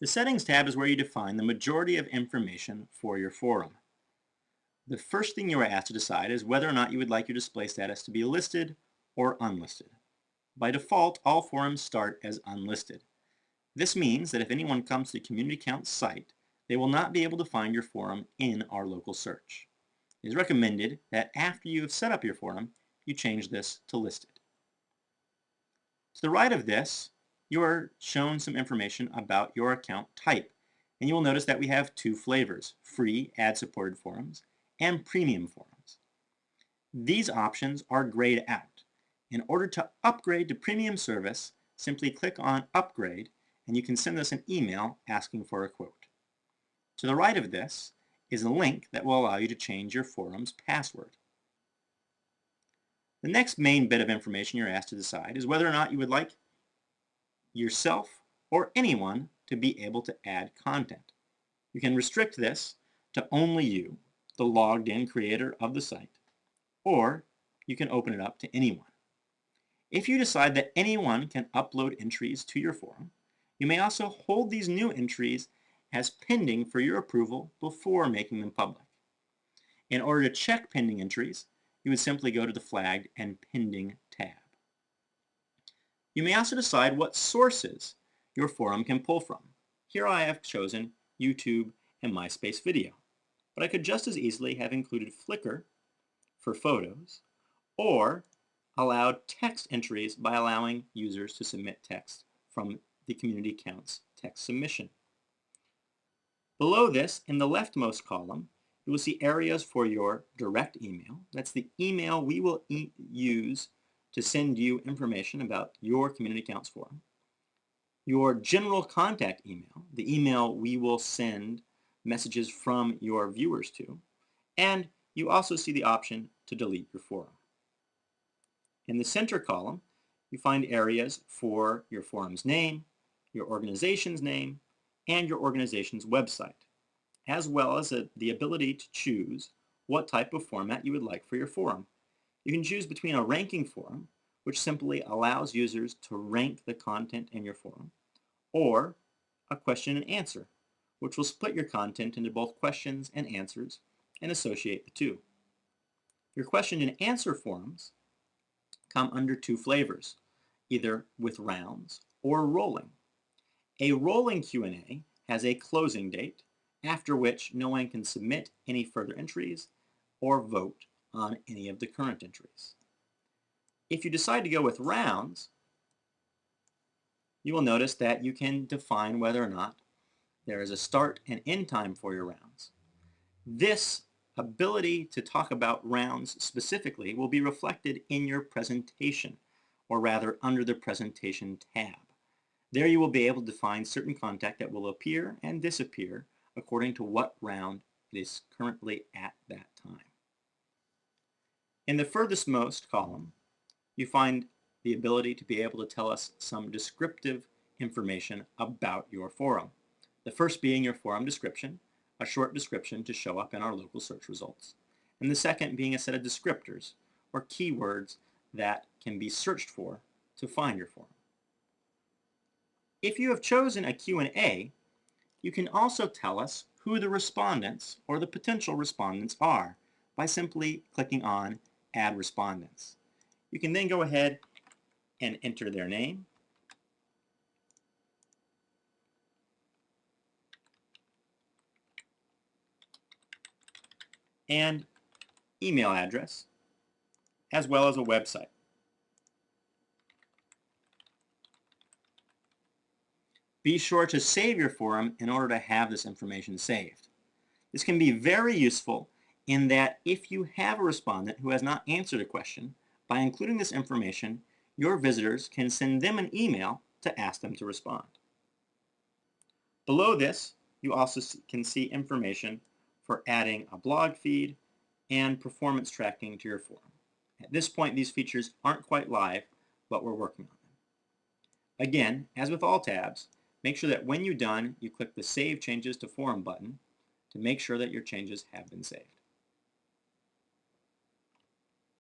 The Settings tab is where you define the majority of information for your forum. The first thing you are asked to decide is whether or not you would like your display status to be listed or unlisted. By default, all forums start as unlisted. This means that if anyone comes to the communityCOUNTS site, they will not be able to find your forum in our local search. It is recommended that after you have set up your forum, you change this to listed. To the right of this, you are shown some information about your account type, and you will notice that we have two flavors: free ad-supported forums and premium forums. These options are grayed out. In order to upgrade to premium service, simply click on Upgrade and you can send us an email asking for a quote. To the right of this is a link that will allow you to change your forum's password. The next main bit of information you're asked to decide is whether or not you would like yourself or anyone to be able to add content. You can restrict this to only you, the logged in creator of the site, or you can open it up to anyone. If you decide that anyone can upload entries to your forum, you may also hold these new entries as pending for your approval before making them public. In order to check pending entries, you would simply go to the Flagged and Pending tab. You may also decide what sources your forum can pull from. Here I have chosen YouTube and MySpace video, but I could just as easily have included Flickr for photos, or allowed text entries by allowing users to submit text from the communityCOUNTS text submission. Below this, in the leftmost column, you will see areas for your direct email. That's the email we will use to send you information about your communityCOUNTS forum. Your general contact email, the email we will send messages from your viewers to, and you also see the option to delete your forum. In the center column, you find areas for your forum's name, your organization's name, and your organization's website, as well as the ability to choose what type of format you would like for your forum. You can choose between a ranking forum, which simply allows users to rank the content in your forum, or a question and answer, which will split your content into both questions and answers and associate the two. Your question and answer forums come under two flavors, either with rounds or rolling. A rolling Q&A has a closing date, after which no one can submit any further entries or vote on any of the current entries. If you decide to go with rounds, you will notice that you can define whether or not there is a start and end time for your rounds. This ability to talk about rounds specifically will be reflected in your presentation, or rather under the Presentation tab. There you will be able to define certain content that will appear and disappear according to what round it is currently at that time. In the furthest most column, you find the ability to be able to tell us some descriptive information about your forum. The first being your forum description, a short description to show up in our local search results, and the second being a set of descriptors or keywords that can be searched for to find your forum. If you have chosen a Q&A, you can also tell us who the respondents or the potential respondents are by simply clicking on Add Respondents. You can then go ahead and enter their name, and email address, as well as a website. Be sure to save your forum in order to have this information saved. This can be very useful in that if you have a respondent who has not answered a question, by including this information, your visitors can send them an email to ask them to respond. Below this, you also can see information for adding a blog feed and performance tracking to your forum. At this point, these features aren't quite live, but we're working on them. Again, as with all tabs, make sure that when you're done, you click the Save Changes to Forum button to make sure that your changes have been saved.